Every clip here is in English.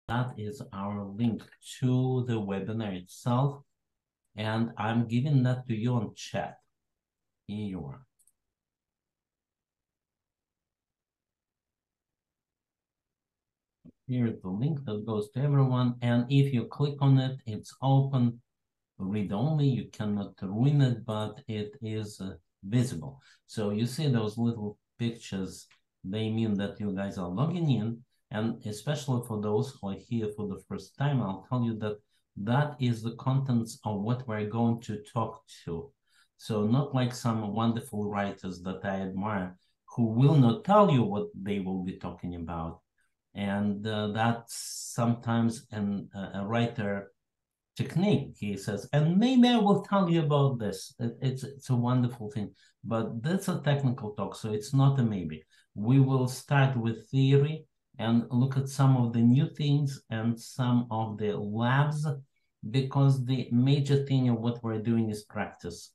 that is our link to the webinar itself. And I'm giving that to you on chat. Here you are. Here's the link that goes to everyone. And if you click on it, it's open, read only. You cannot ruin it, but it is visible. So you see those little pictures, they mean that you guys are logging in. And especially for those who are here for the first time, I'll tell you that that is the contents of what we're going to talk to. So not like some wonderful writers that I admire who will not tell you what they will be talking about. And that's sometimes a writer technique. He says, and maybe I will tell you about this. It's a wonderful thing, but that's a technical talk, so it's not a maybe. We will start with theory and look at some of the new things and some of the labs, because the major thing of what we're doing is practice.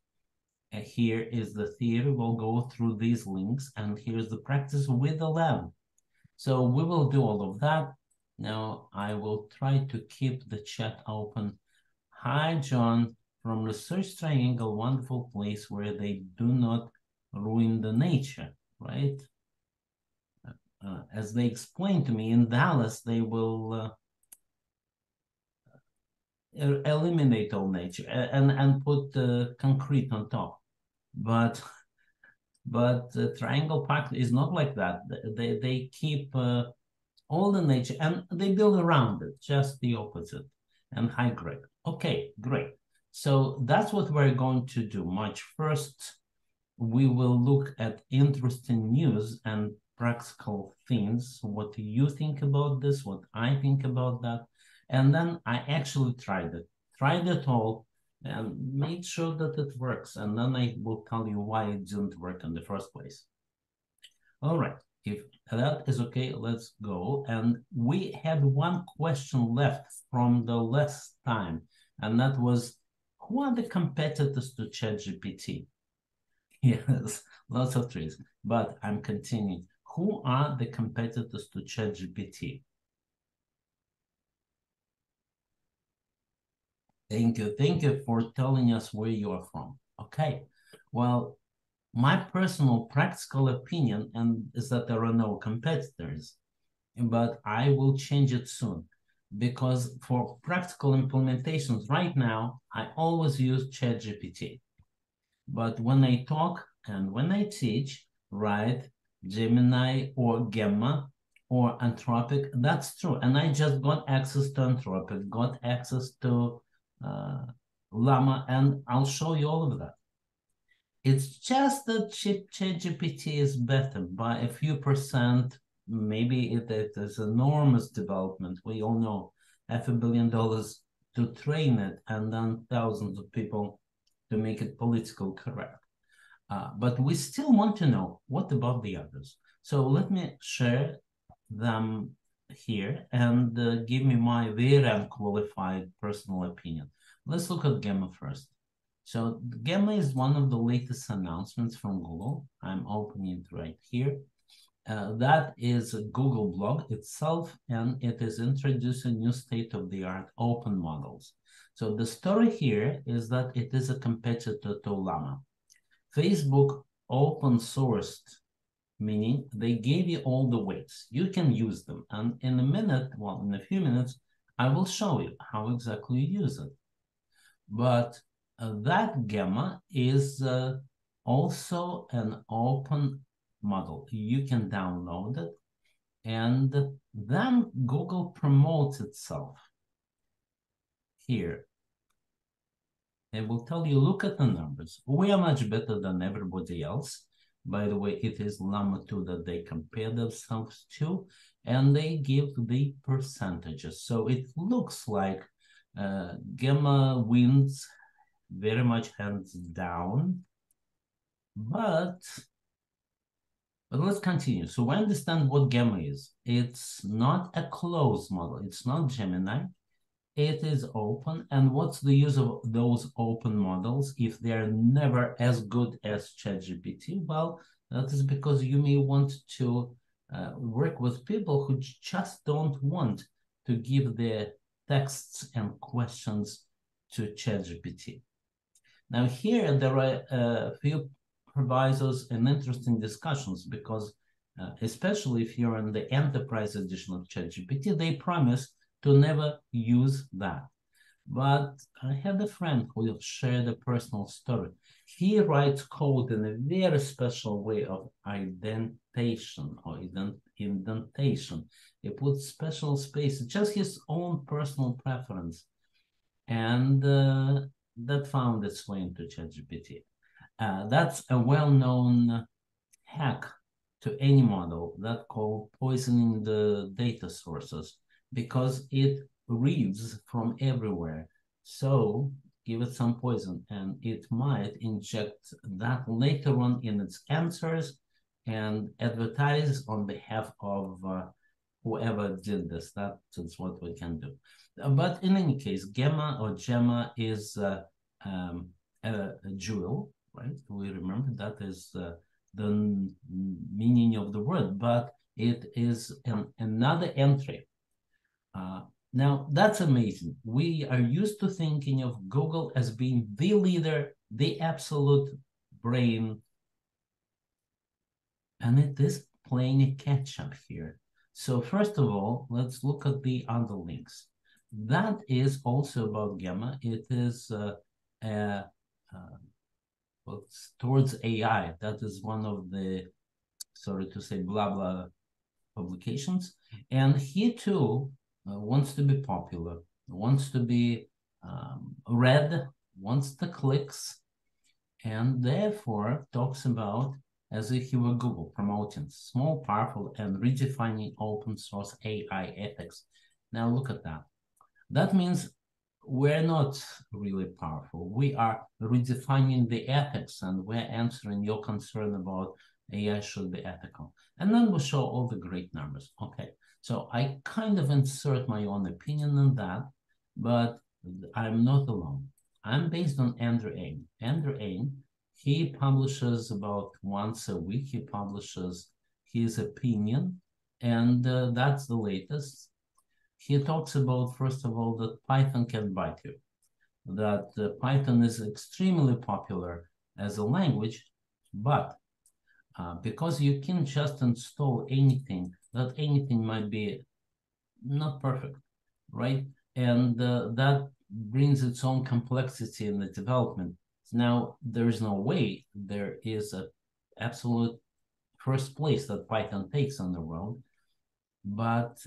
Here is the theory. We'll go through these links, and here's the practice with the lab. So we will do all of that. Now I will try to keep the chat open. Hi, John, from Research Triangle, wonderful place where they do not ruin the nature, right? As they explained to me, in Dallas, they will eliminate all nature and put concrete on top. But Triangle Park is not like that. They keep all the nature and they build around it, just the opposite, and high grade. Okay, great. So that's what we're going to do. March 1st, we will look at interesting news and practical things. What do you think about this? What I think about that? And then I actually tried it all, and made sure that it works. And then I will tell you why it didn't work in the first place. All right, if that is okay, let's go. And we had one question left from the last time, and that was, who are the competitors to ChatGPT? Yes, lots of trees, but I'm continuing. Who are the competitors to ChatGPT? Thank you for telling us where you are from. Okay, well, my personal practical opinion is that there are no competitors, but I will change it soon, because for practical implementations right now, I always use ChatGPT. But when I talk and when I teach, right, Gemini or Gemma or Anthropic, that's true. And I just got access to Anthropic, got access to Llama, and I'll show you all of that. It's just that ChatGPT is better by a few percent. Maybe it is enormous development. We all know $500 million to train it, and then thousands of people to make it politically correct. But we still want to know, what about the others? So let me share them here and give me my very unqualified personal opinion. Let's look at Gamma first. So Gamma is one of the latest announcements from Google. I'm opening it right here. That is a Google blog itself, and it is introducing new state-of-the-art open models. So the story here is that it is a competitor to Llama. Facebook open sourced, meaning they gave you all the weights. You can use them. And in a few minutes, I will show you how exactly you use it. But that Gamma is also an open model. You can download it, and then Google promotes itself. Here, it will tell you, look at the numbers. We are much better than everybody else. By the way, it is Llama 2 that they compare themselves to, and they give the percentages. So it looks like Gamma wins very much hands down, but let's continue. So we understand what Gamma is. It's not a closed model. It's not Gemini. It is open. And what's the use of those open models if they're never as good as ChatGPT? Well, that is because you may want to work with people who just don't want to give their texts and questions to ChatGPT. Now here there are a few provisos and interesting discussions because especially if you're in the enterprise edition of ChatGPT, they promise to never use that. But I had a friend who shared a personal story. He writes code in a very special way of indentation or indentation. He puts special spaces, just his own personal preference. And that found its way into ChatGPT. That's a well-known hack to any model that called poisoning the data sources because it reads from everywhere. So give it some poison and it might inject that later on in its answers and advertise on behalf of whoever did this. That's what we can do. But in any case, Gemma or Gemma is a jewel, right? We remember that is the meaning of the word, but it is another entry. Now, that's amazing. We are used to thinking of Google as being the leader, the absolute brain, and it is playing a catch-up here. So first of all, let's look at the other links. That is also about Gamma. It is towards AI. That is one of the, sorry to say, blah, blah publications. And he too wants to be popular, wants to be read, wants the clicks, and therefore talks about as if he were Google, promoting small, powerful, and redefining open source AI ethics. Now look at that. That means we're not really powerful. We are redefining the ethics and we're answering your concern about AI should be ethical. And then we'll show all the great numbers. Okay, so I kind of insert my own opinion on that, but I'm not alone. I'm based on Andrew Ng. Andrew Ng, he publishes about once a week, he publishes his opinion, and that's the latest. He talks about, first of all, that Python can bite you, that Python is extremely popular as a language, but because you can just install anything, that anything might be not perfect, right? And that brings its own complexity in the development. Now, there is no way there is an absolute first place that Python takes in the world, but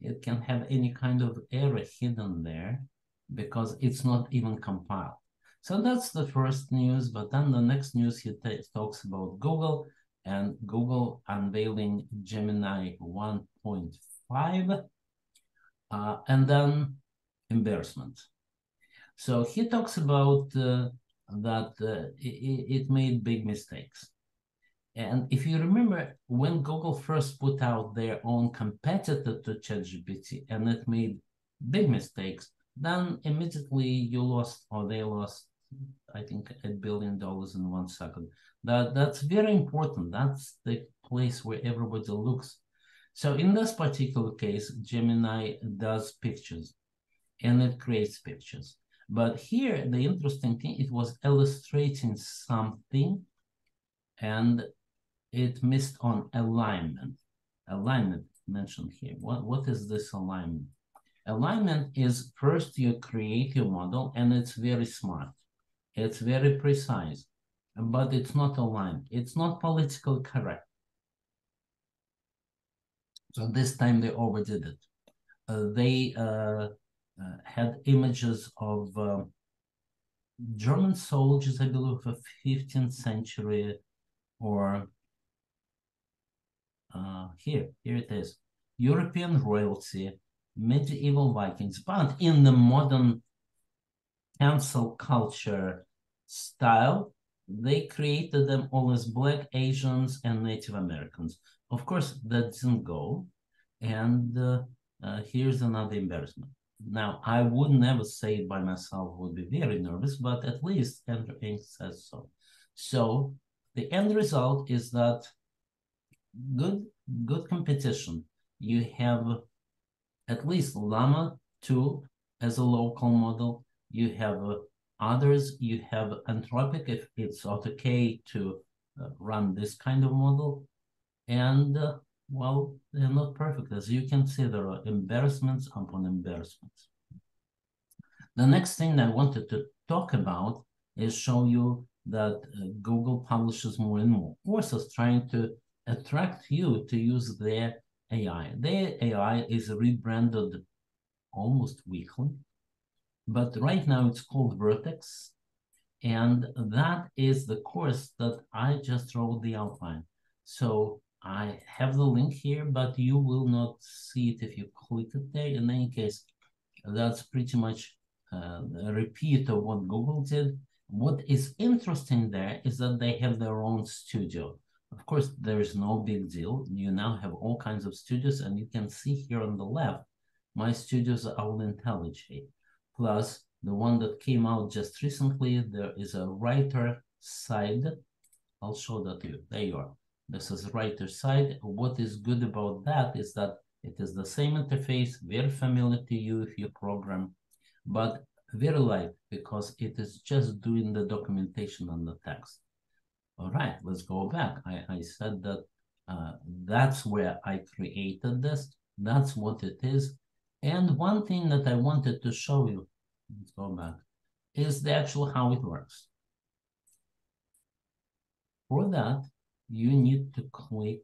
it can have any kind of error hidden there because it's not even compiled. So that's the first news, but then the next news he talks about Google and Google unveiling Gemini 1.5 and then embarrassment. So he talks about that it made big mistakes. And if you remember, when Google first put out their own competitor to ChatGPT and it made big mistakes, then immediately you lost, or they lost, I think, $1 billion in 1 second. That's very important. That's the place where everybody looks. So in this particular case, Gemini does pictures and it creates pictures. But here, the interesting thing, it was illustrating something and it missed on alignment. Alignment mentioned here. What is this alignment? Alignment is first you create your model and it's very smart. It's very precise, but it's not aligned. It's not politically correct. So this time they overdid it. They had images of German soldiers, I believe, of 15th century, or here it is, European royalty, medieval Vikings, but in the modern cancel culture style, they created them all as Black, Asians, and Native Americans. Of course, that didn't go, and here's another embarrassment. Now, I would never say it by myself, would be very nervous, but at least Andrew Ng says so. So the end result is that good competition. You have at least Llama 2 as a local model. You have others. You have Anthropic if it's okay to run this kind of model. And well, they're not perfect. As you can see, there are embarrassments upon embarrassments. The next thing I wanted to talk about is show you that Google publishes more and more courses trying to attract you to use their AI. Their AI is rebranded almost weekly, but right now it's called Vertex. And that is the course that I just wrote the outline. So I have the link here, but you will not see it if you click it there. In any case, that's pretty much a repeat of what Google did. What is interesting there is that they have their own studio. Of course, there is no big deal. You now have all kinds of studios, and you can see here on the left, my studios are all IntelliJ. Plus, the one that came out just recently, there is a writer side. I'll show that to you. There you are. This is writer side. What is good about that is that it is the same interface, very familiar to you if you program, but very light because it is just doing the documentation on the text. All right, let's go back. I said that that's where I created this. That's what it is. And one thing that I wanted to show you, let's go back, is the actual how it works. For that, you need to click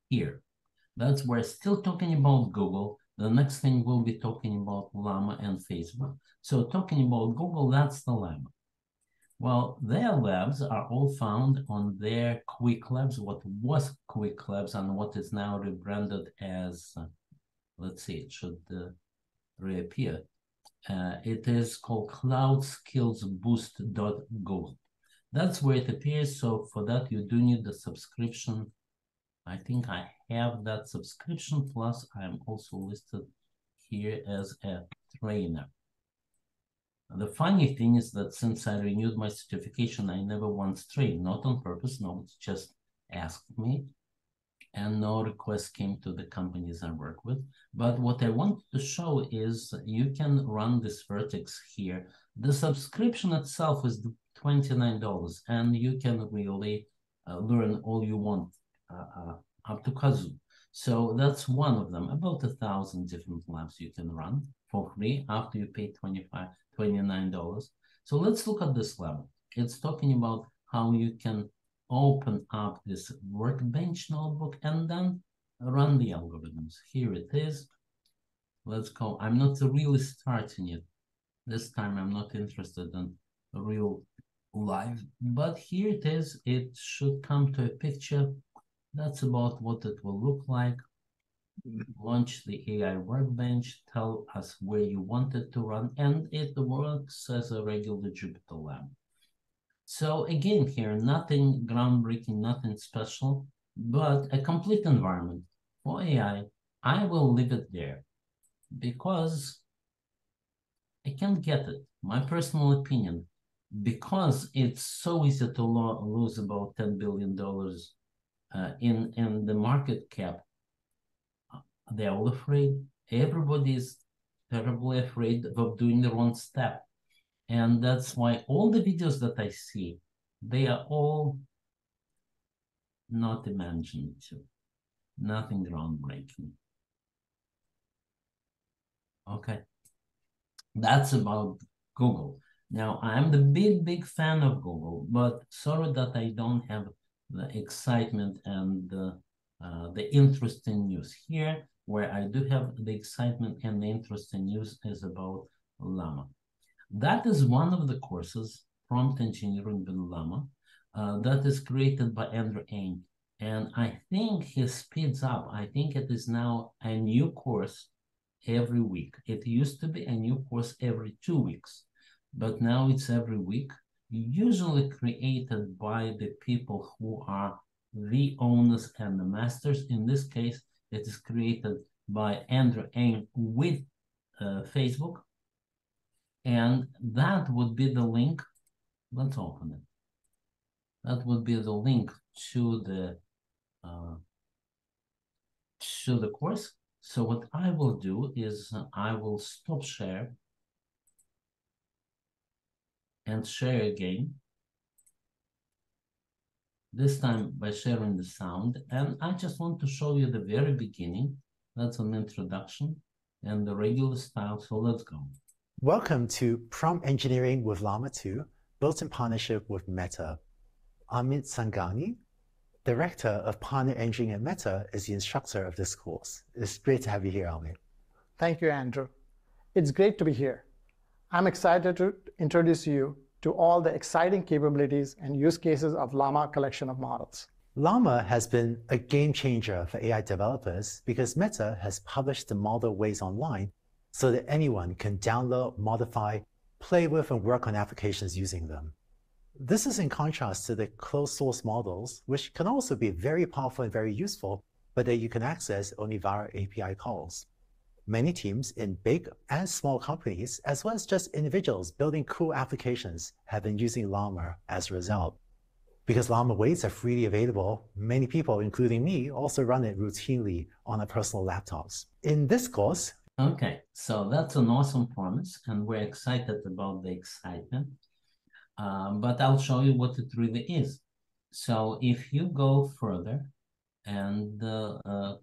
here. That's where still talking about Google. The next thing we'll be talking about Llama and Facebook. So talking about Google, that's the Llama. Well, their labs are all found on their Quick Labs, what was Quick Labs and what is now rebranded as, let's see, it should reappear. It is called cloudskillsboost.google. That's where it appears. So for that, you do need the subscription. I think I have that subscription, plus I'm also listed here as a trainer. The funny thing is that since I renewed my certification, I never once trained, not on purpose, no, it's just asked me, and no request came to the companies I work with. But what I want to show is you can run this Vertex here. The subscription itself is $29, and you can really learn all you want up to Kazoo. So that's one of them, about 1,000 different labs you can run for free after you pay $29. So let's look at this lab. It's talking about how you can open up this workbench notebook and then run the algorithms. Here it is. Let's go. I'm not really starting it. This time I'm not interested in real live, but here it is. It should come to a picture. That's about what it will look like. Launch the AI workbench, tell us where you want it to run, and it works as a regular Jupyter lab. So again, here, nothing groundbreaking, nothing special, but a complete environment for AI. I will leave it there because I can't get it. My personal opinion, because it's so easy to lose about $10 billion in the market cap. They're all afraid. Everybody is terribly afraid of doing the wrong step. And that's why all the videos that I see, they are all not imaginative, nothing groundbreaking. Okay, that's about Google. Now, I'm the big fan of Google, but sorry that I don't have the excitement and the interesting news here. Where I do have the excitement and the interesting news is about Llama. That is one of the courses, Prompt Engineering with Llama, that is created by Andrew Ng. And I think he speeds up. I think it is now a new course every week. It used to be a new course every 2 weeks, but now it's every week, usually created by the people who are the owners and the masters. In this case, it is created by Andrew Ng with Facebook. And that would be the link. Let's open it. That would be the link to the course. So what I will do is I will stop share and share again. This time by sharing the sound. And I just want to show you the very beginning. That's an introduction and the regular style. So let's go. Welcome to Prompt Engineering with Llama 2, built in partnership with Meta. Amit Sangani, Director of Partner Engineering at Meta, is the instructor of this course. It's great to have you here, Amit. Thank you, Andrew. It's great to be here. I'm excited to introduce you to all the exciting capabilities and use cases of Llama collection of models. Llama has been a game changer for AI developers because Meta has published the model ways online so that anyone can download, modify, play with, and work on applications using them. This is in contrast to the closed source models, which can also be very powerful and very useful, but that you can access only via API calls. Many teams in big and small companies, as well as just individuals building cool applications, have been using Llama as a result. Because Llama weights are freely available, many people, including me, also run it routinely on their personal laptops. In this course, okay, so that's an awesome promise, and we're excited about the excitement. But I'll show you what it really is. So if you go further and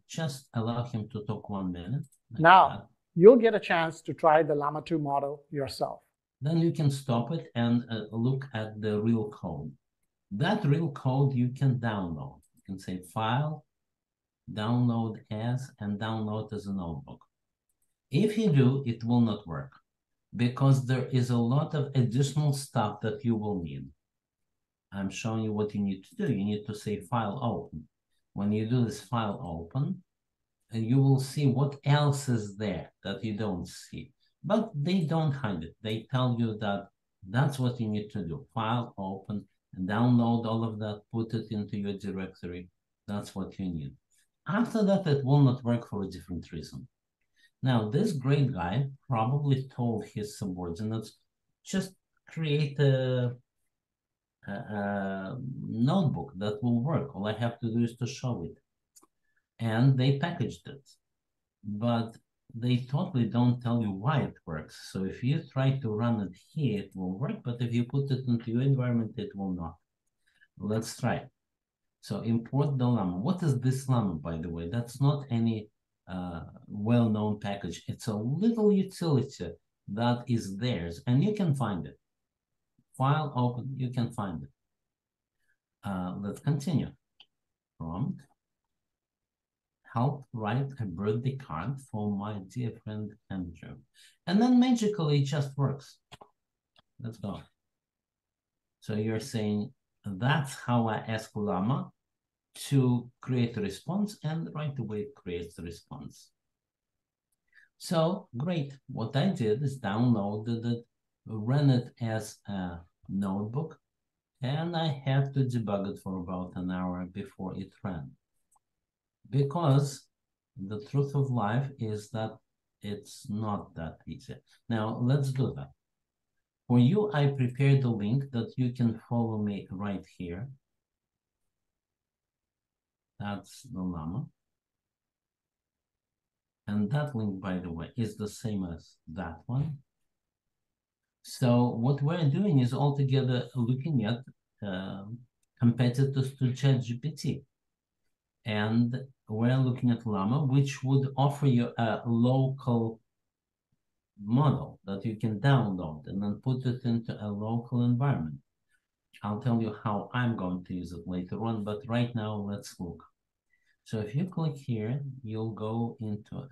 just allow him to talk 1 minute. Now, you'll get a chance to try the Llama 2 model yourself. Then you can stop it and look at the real code. That real code you can download. You can say File, Download As, and download as a notebook. If you do, it will not work because there is a lot of additional stuff that you will need. I'm showing you what you need to do. You need to say File Open. When you do this File Open, you will see what else is there that you don't see. But they don't hide it. They tell you that that's what you need to do. File Open, and download all of that, put it into your directory. That's what you need. After that, it will not work for a different reason. Now, this great guy probably told his subordinates, just create a notebook that will work. All I have to do is to show it. And they packaged it. But they totally don't tell you why it works. So if you try to run it here, it will work. But if you put it into your environment, it will not. Let's try. So import the Llama. What is this Llama, by the way? That's not any well-known package. It's a little utility that is theirs, and you can find it. File Open, you can find it. Let's continue. Prompt. Help write a birthday card for my dear friend Andrew. And then magically it just works. Let's go. So you're saying that's how I ask Llama to create a response, and right away it creates the response. So great. What I did is downloaded it, ran it as a notebook, and I had to debug it for about an hour before it ran. Because the truth of life is that it's not that easy. Now, let's do that. For you, I prepared a link that you can follow me right here. That's the Llama. And that link, by the way, is the same as that one. So what we're doing is altogether looking at competitors to ChatGPT. And we're looking at Llama, which would offer you a local model that you can download and then put it into a local environment. I'll tell you how I'm going to use it later on, but right now let's look. So if you click here, you'll go into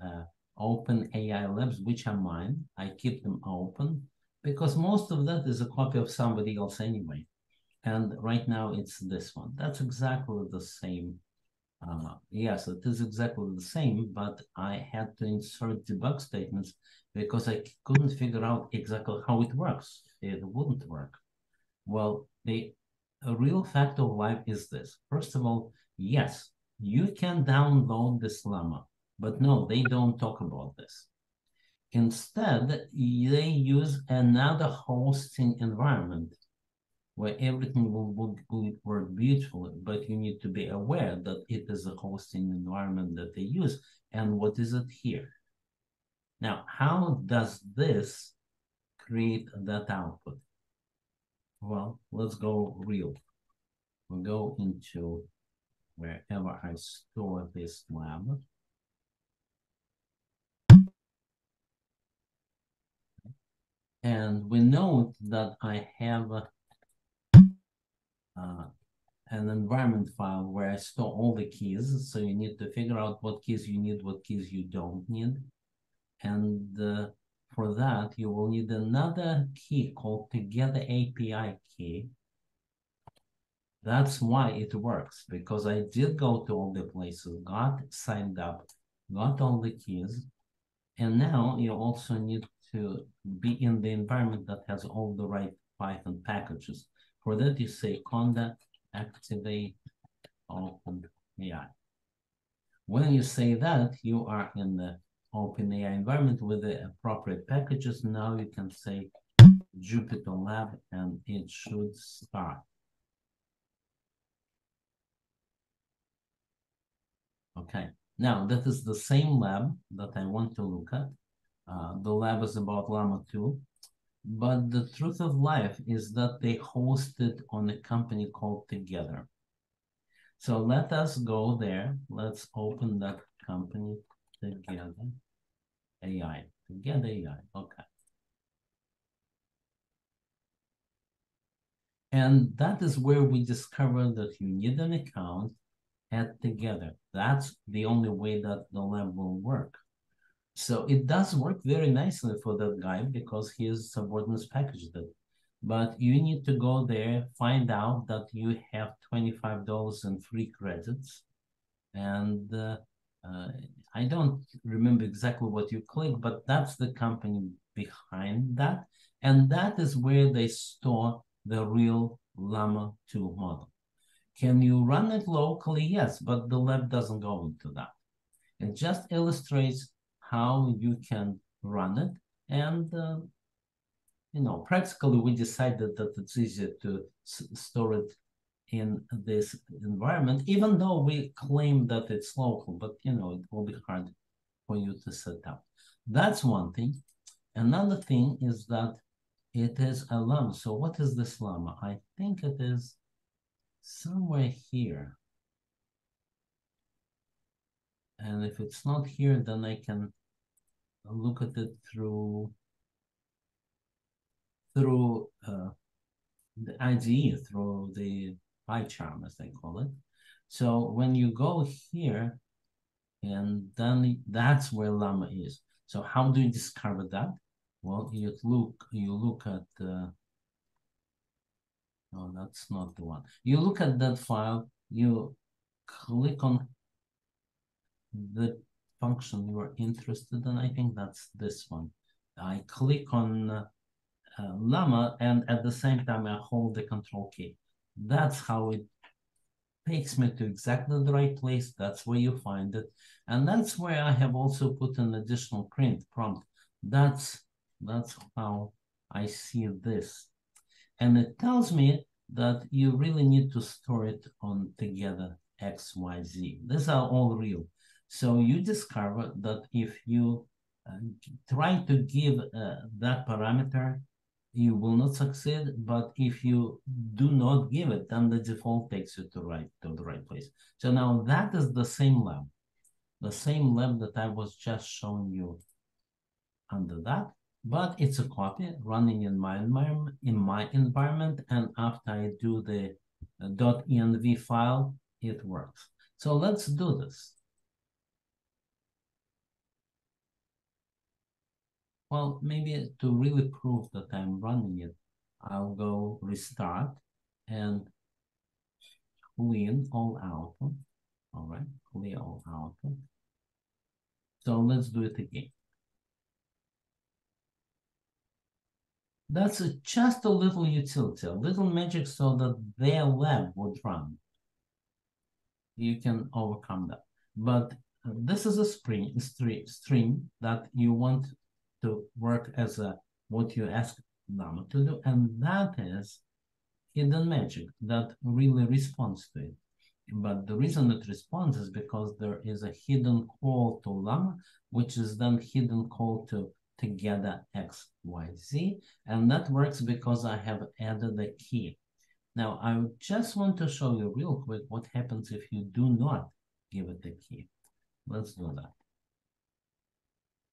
Open AI Labs, which are mine. I keep them open because most of that is a copy of somebody else anyway. And right now it's this one. That's exactly the same. Yes, it is exactly the same, but I had to insert debug statements because I couldn't figure out exactly how it works. It wouldn't work. Well, the real fact of life is this. First of all, yes, you can download this Llama, but no, they don't talk about this. Instead, they use another hosting environment, where everything will work beautifully, but you need to be aware that it is a hosting environment that they use. And what is it here? Now, how does this create that output? Well, let's go real. We'll go into wherever I store this lab. And we note that I have an environment file where I store all the keys. So you need to figure out what keys you need, what keys you don't need. And for that, you will need another key called Together API key. That's why it works, because I did go to all the places, got signed up, got all the keys. And now you also need to be in the environment that has all the right Python packages. For that, you say conda activate OpenAI. When you say that, you are in the OpenAI environment with the appropriate packages. Now you can say Jupyter Lab and it should start. Okay, now that is the same lab that I want to look at. The lab is about Llama 2, but the truth of life is that they host it on a company called Together. So let us go there. Let's open that company, Together AI. Together AI, okay. And that is where we discover that you need an account at Together. That's the only way that the lab will work. So it does work very nicely for that guy because his subordinates packaged it. But you need to go there, find out that you have $25 in free credits. And I don't remember exactly what you click, but that's the company behind that. And that is where they store the real Llama 2 model. Can you run it locally? Yes, but the lab doesn't go into that. It just illustrates how you can run it. And, practically we decided that it's easier to store it in this environment, even though we claim that it's local, but, it will be hard for you to set up. That's one thing. Another thing is that it is a llama. So what is this llama? I think it is somewhere here. And if it's not here, then I can look at it through the IDE, through the PyCharm, as they call it. So when you go here, and then that's where llama is. So how do you discover that? Well, you look at no, that's not the one. You look at that file, you click on the function you are interested in. I think that's this one. I click on llama, and at the same time I hold the control key. That's how it takes me to exactly the right place. That's where you find it. And that's where I have also put an additional prompt. That's how I see this. And it tells me that you really need to store it on Together XYZ. These are all real. So you discover that if you try to give that parameter, you will not succeed. But if you do not give it, then the default takes you to the right place. So now that is the same lab that I was just showing you under that, but it's a copy running in my environment. And after I do the .env file, it works. So let's do this. Well, maybe to really prove that I'm running it, I'll go restart and clean all output. All right, clear all output. So let's do it again. That's just a little utility, a little magic so that their lab would run. You can overcome that. But this is a stream that you want to work as what you ask Llama to do, and that is hidden magic that really responds to it. But the reason it responds is because there is a hidden call to Llama, which is then hidden call to together X, Y, Z. And that works because I have added a key. Now, I just want to show you real quick what happens if you do not give it a key. Let's do that.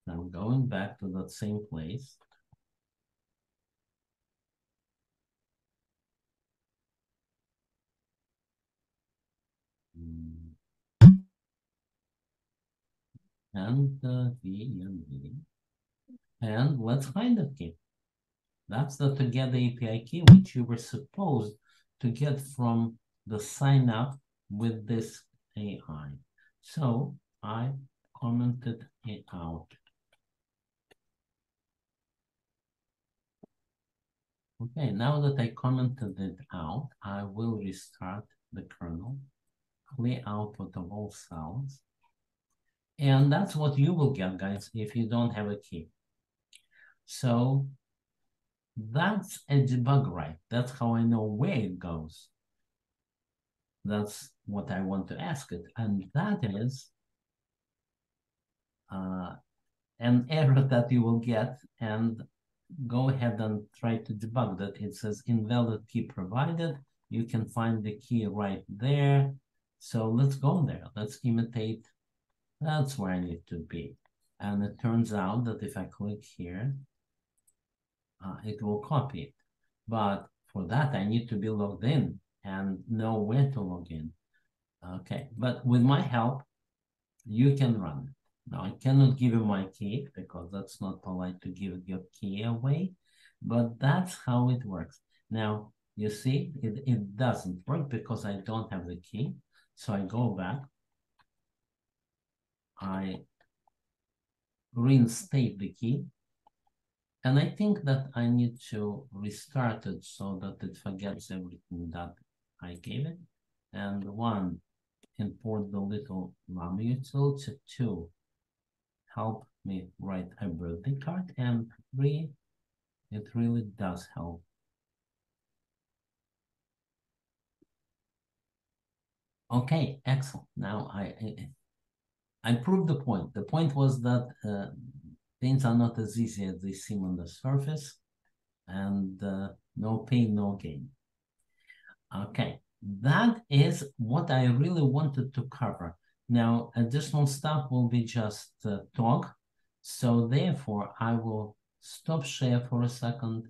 Now, going back to that same place. And V and V. And let's find the key. That's the Together API key, which you were supposed to get from the sign up with this AI. So I commented it out. Okay, now that I commented it out, I will restart the kernel, clear output of all cells. And that's what you will get, guys, if you don't have a key. So that's a debug, right? That's how I know where it goes. That's what I want to ask it. And that is an error that you will get, and go ahead and try to debug that. It says invalid key provided. You can find the key right there. So let's go there. Let's imitate. That's where I need to be. And it turns out that if I click here, it will copy it. But for that, I need to be logged in and know where to log in. Okay, but with my help, you can run it. Now, I cannot give you my key because that's not polite to give your key away, but that's how it works. Now, you see, it doesn't work because I don't have the key. So I go back, I reinstate the key, and I think that I need to restart it so that it forgets everything that I gave it. And one, import the little Llama utility. Two, help me write a birthday card. And three, it really does help. Okay, excellent. Now I proved the point. The point was that things are not as easy as they seem on the surface, and no pain, no gain. Okay, that is what I really wanted to cover. Now, additional stuff will be just talk. So therefore, I will stop share for a second,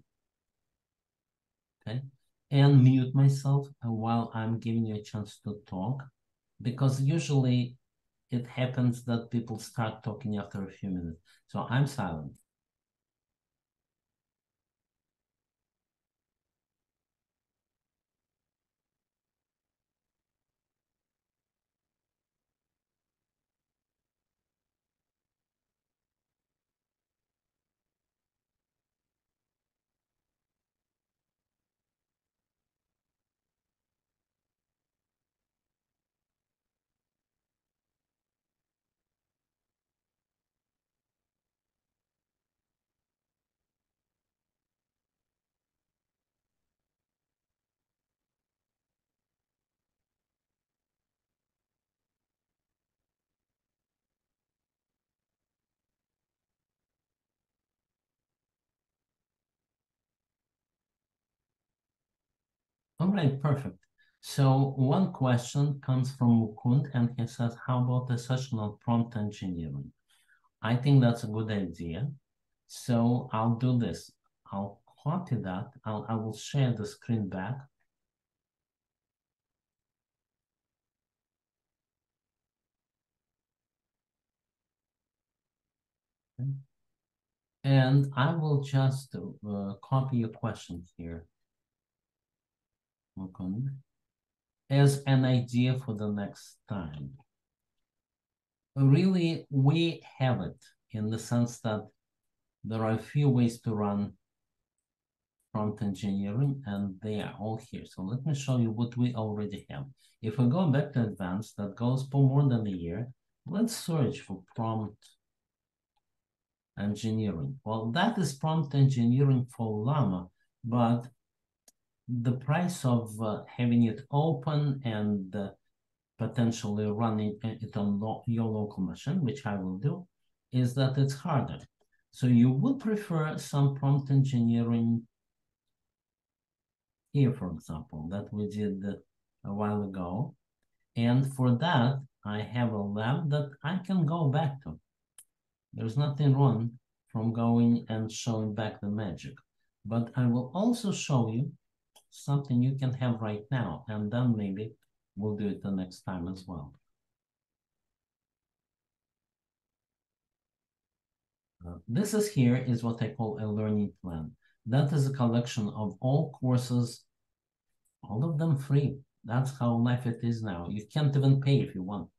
okay, and mute myself while I'm giving you a chance to talk, because usually it happens that people start talking after a few minutes. So I'm silent. All right, perfect. So one question comes from Mukund, and he says, how about a session on prompt engineering? I think that's a good idea. So I'll do this. I'll copy that. I will share the screen back. Okay. And I will just copy your question here, Mukund, as an idea for the next time. Really, we have it in the sense that there are a few ways to run prompt engineering, and they are all here. So let me show you what we already have. If we go back to advanced, that goes for more than a year. Let's search for prompt engineering. Well, that is prompt engineering for Llama, but the price of having it open and potentially running it on your local machine, which I will do, is that it's harder. So you would prefer some prompt engineering here, for example, that we did a while ago. And for that, I have a lab that I can go back to. There's nothing wrong from going and showing back the magic. But I will also show you something you can have right now, and then maybe we'll do it the next time as well. This is what I call a learning plan. That is a collection of all courses, all of them free. That's how life it is now. You can't even pay if you want.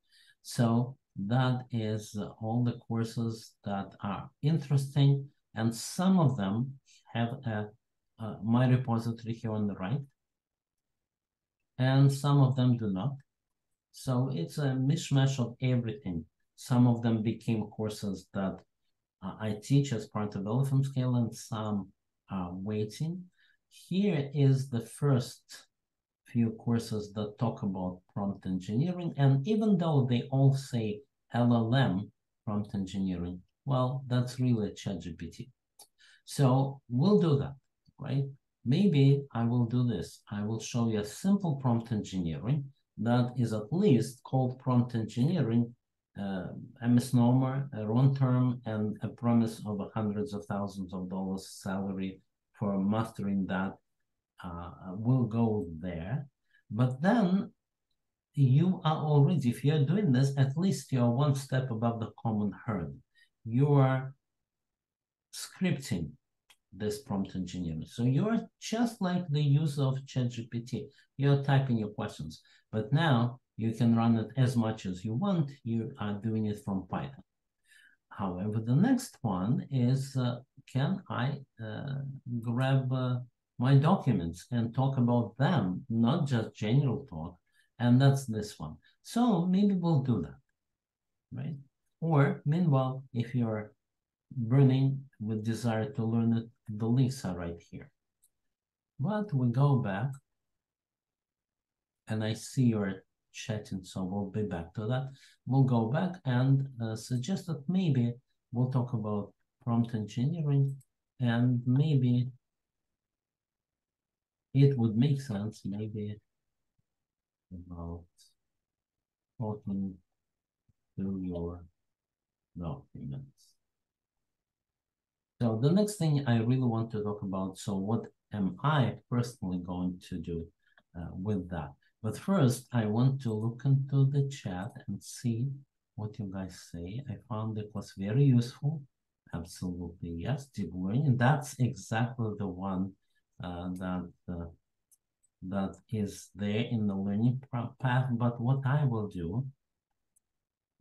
So that is all the courses that are interesting, and some of them have my repository here on the right, and some of them do not. So it's a mishmash of everything. Some of them became courses that I teach as part of Elephant Scale, and some are waiting. Here is the first few courses that talk about prompt engineering, and even though they all say LLM prompt engineering, well, that's really ChatGPT. So we'll do that, right? Maybe I will do this. I will show you a simple prompt engineering that is at least called prompt engineering, a misnomer, a wrong term, and a promise of hundreds of thousands of dollars salary for mastering that. Will go there. But then you are already, if you're doing this, at least you're one step above the common herd. You are scripting this prompt engineering. So you're just like the user of ChatGPT. You're typing your questions, but now you can run it as much as you want. You are doing it from Python. However, the next one is, can I grab my documents and talk about them, not just general talk, and that's this one. So maybe we'll do that, right? Or meanwhile, if you're burning with desire to learn it, the links are right here. But we go back, and I see you're chatting, so we'll be back to that. We'll go back and suggest that maybe we'll talk about prompt engineering, and maybe it would make sense, maybe about talking to your documents. So the next thing I really want to talk about, so what am I personally going to do with that? But first, I want to look into the chat and see what you guys say. I found it was very useful. Absolutely, yes, deep learning. That's exactly the one that is there in the learning path. But what I will do,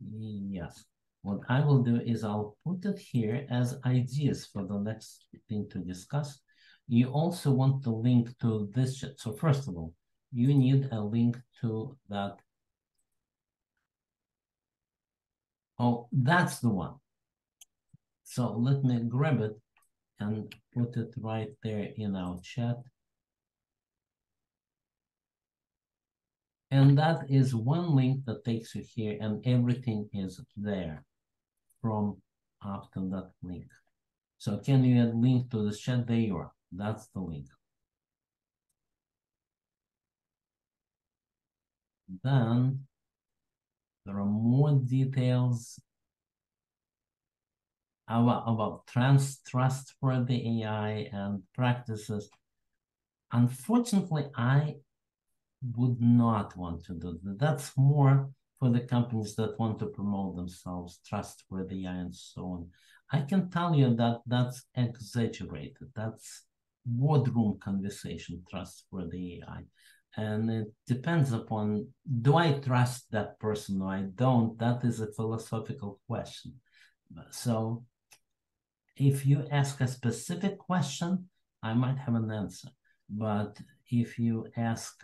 yes, what I will do is I'll put it here as ideas for the next thing to discuss. You also want the link to this chat. So first of all, you need a link to that. Oh, that's the one. So let me grab it and put it right there in our chat. And that is one link that takes you here, and everything is there from after that link. So can you add link to this chat? There you are. That's the link. Then there are more details about trustworthy AI and practices. Unfortunately, I would not want to do that. That's more for the companies that want to promote themselves, trustworthy AI and so on. I can tell you that that's exaggerated. That's boardroom conversation, trustworthy AI. And it depends upon, do I trust that person or I don't? That is a philosophical question. So if you ask a specific question, I might have an answer. But if you ask,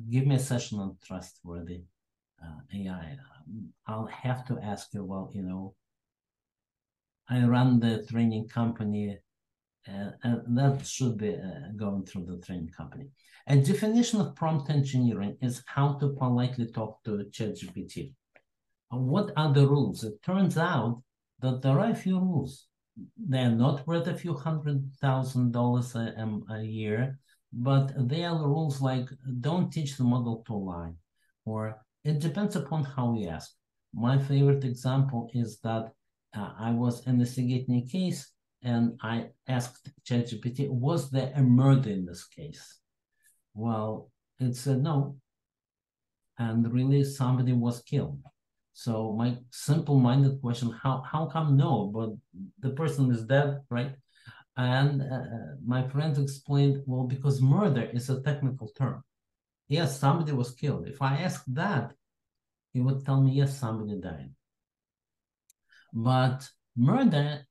give me a session on trustworthy AI, I'll have to ask you, well, I run the training company and that should be going through the training company. A definition of prompt engineering is how to politely talk to ChatGPT. What are the rules? It turns out that there are a few rules. They're not worth a few $100,000 a year, but they are the rules like don't teach the model to lie, or it depends upon how you ask. My favorite example is that I was investigating a case and I asked ChatGPT, was there a murder in this case? Well, it said no, and really somebody was killed. So my simple-minded question, how come no, but the person is dead, right? And my friend explained, well, because murder is a technical term. Yes, somebody was killed. If I asked that, he would tell me, yes, somebody died. But murder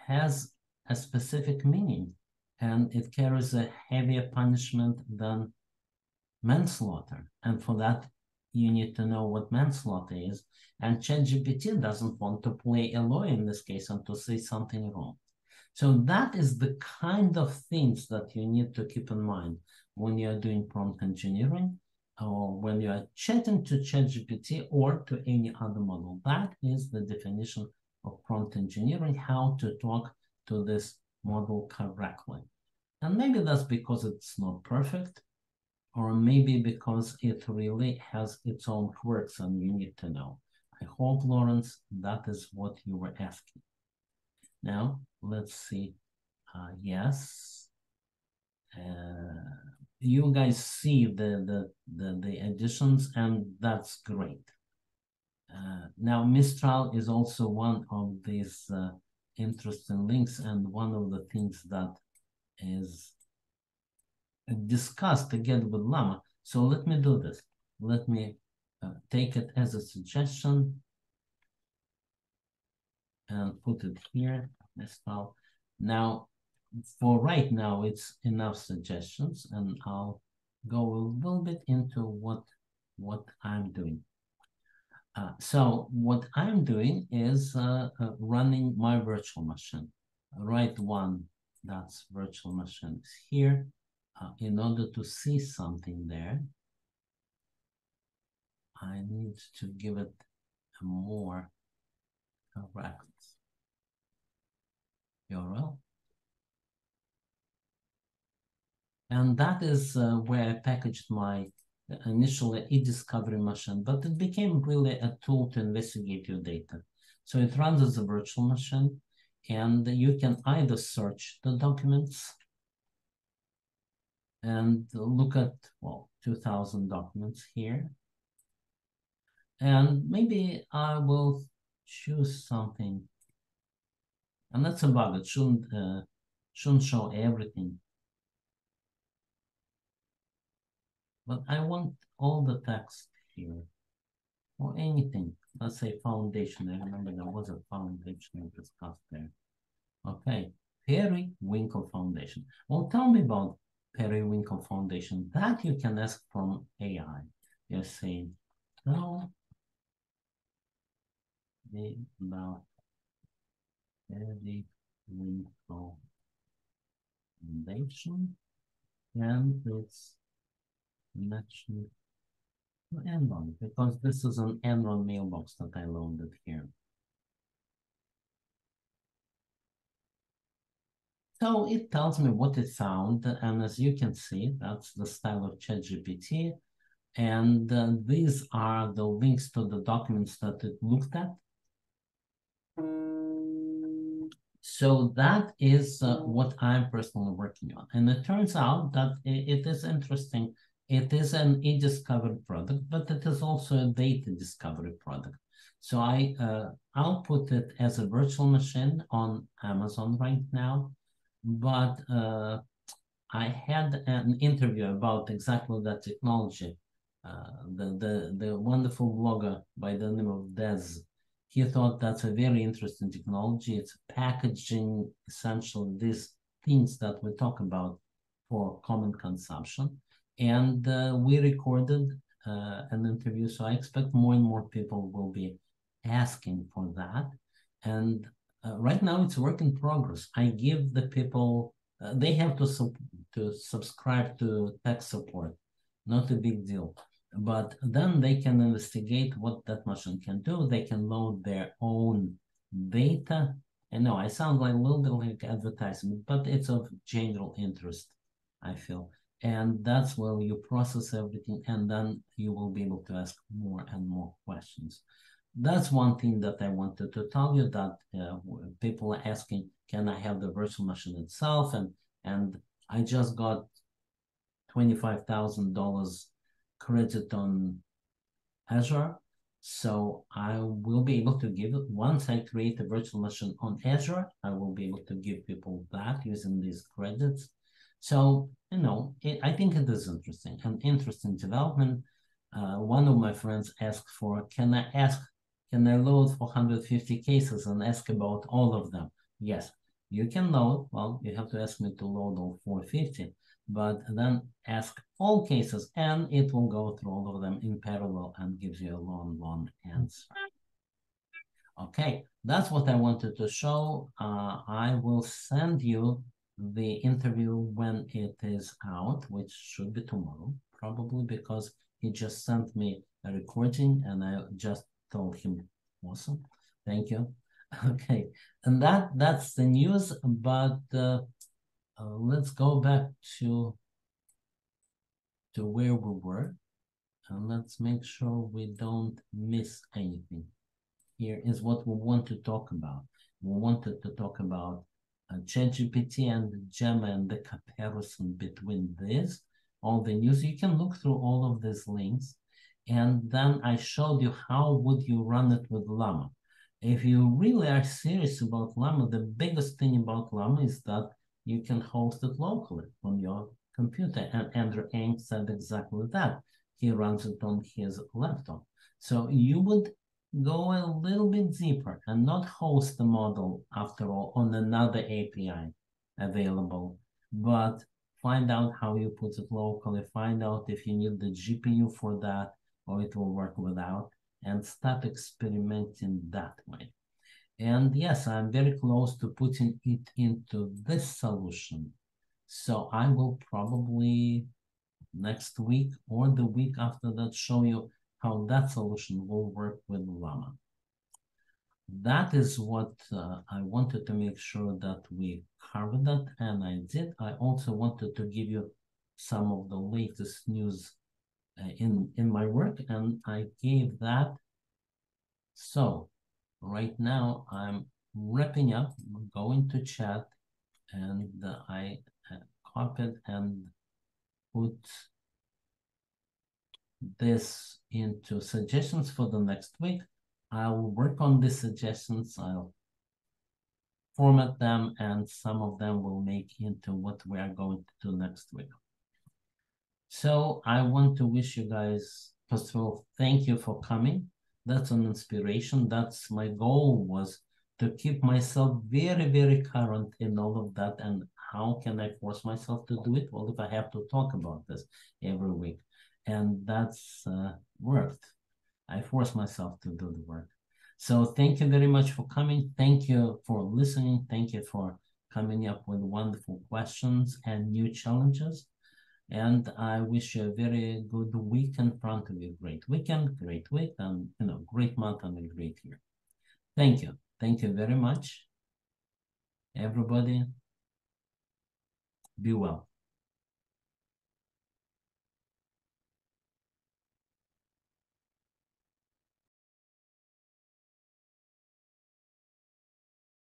has a specific meaning, and it carries a heavier punishment than manslaughter. And for that, you need to know what manslaughter is. And ChatGPT doesn't want to play a lawyer in this case and to say something wrong. So that is the kind of things that you need to keep in mind when you're doing prompt engineering or when you are chatting to ChatGPT or to any other model. That is the definition of prompt engineering, how to talk to this model correctly. And maybe that's because it's not perfect, or maybe because it really has its own quirks and you need to know. I hope, Lawrence, that is what you were asking. Now, let's see. Yes. You guys see the additions, and that's great. Now, Mistral is also one of these interesting links, and one of the things that is discussed again with Llama. So let me do this. Let me take it as a suggestion and put it here. Mistral. Now, for right now, it's enough suggestions, and I'll go a little bit into what I'm doing. So what I'm doing is running my virtual machine. Right one, that's virtual machine is here. In order to see something there, I need to give it a more correct URL. And that is where I packaged my initially e-discovery machine, but it became really a tool to investigate your data. So it runs as a virtual machine, and you can either search the documents and look at, well, 2,000 documents here. And maybe I will choose something. And that's a bug. It shouldn't show everything. But I want all the text here, or anything. Let's say foundation. I remember there was a foundation discussed there. Okay, Periwinkle Foundation. Well, tell me about Periwinkle Foundation. That you can ask from AI. You're saying, tell me about Periwinkle Foundation, and it's matching to Enron, because this is an Enron mailbox that I loaded here. So it tells me what it found, and as you can see, that's the style of ChatGPT, and these are the links to the documents that it looked at. So that is what I'm personally working on, and it turns out that it is interesting. It is an e-discovery product, but it is also a data discovery product. So I'll put it as a virtual machine on Amazon right now, but I had an interview about exactly that technology. The wonderful blogger by the name of Des, he thought that's a very interesting technology. It's packaging essentially these things that we talk about for common consumption. And we recorded an interview, so I expect more and more people will be asking for that. And right now it's work in progress. I give the people they have to subscribe to tech support. Not a big deal. But then they can investigate what that machine can do. They can load their own data. I know I sound like a little bit like advertisement, but it's of general interest, I feel. And that's where you process everything, and then you will be able to ask more and more questions. That's one thing that I wanted to tell you, that people are asking, can I have the virtual machine itself? And I just got $25,000 credit on Azure. So I will be able to give it, once I create a virtual machine on Azure, I will be able to give people that using these credits. So, I think it is interesting, an interesting development. One of my friends asked for, can I load 450 cases and ask about all of them? Yes, you can load. Well, you have to ask me to load all 450, but then ask all cases, and it will go through all of them in parallel and gives you a long answer. Okay, that's what I wanted to show. I will send you the interview when it is out, which should be tomorrow, probably, because he just sent me a recording and I just told him, awesome, thank you. Okay, and that's the news, but let's go back to where we were, and let's make sure we don't miss anything. Here is what we want to talk about. We wanted to talk about ChatGPT and Gemma and the comparison between this, all the news. You can look through all of these links. And then I showed you how would you run it with Llama. If you really are serious about Llama, the biggest thing about Llama is that you can host it locally on your computer. And Andrew Ng said exactly that. He runs it on his laptop. So you would go a little bit deeper and not host the model, after all, on another API available, but find out how you put it locally, find out if you need the GPU for that, or it will work without, and start experimenting that way. And yes, I'm very close to putting it into this solution. So I will probably next week or the week after that show you how that solution will work with Llama. That is what I wanted to make sure that we covered that, and I did. I also wanted to give you some of the latest news in my work, and I gave that. So right now I'm wrapping up, going to chat, and I copied and put this into suggestions for the next week. I'll work on the suggestions, I'll format them, and some of them will make into what we are going to do next week. So I want to wish you guys, first of all, thank you for coming. That's an inspiration. That's my goal, was to keep myself very, very current in all of that. And how can I force myself to do it? Well, if I have to talk about this every week. And that's worked. I force myself to do the work. So thank you very much for coming. Thank you for listening. Thank you for coming up with wonderful questions and new challenges. And I wish you a very good week in front of you. Great weekend, great week, and great month and a great year. Thank you. Thank you very much. Everybody, be well.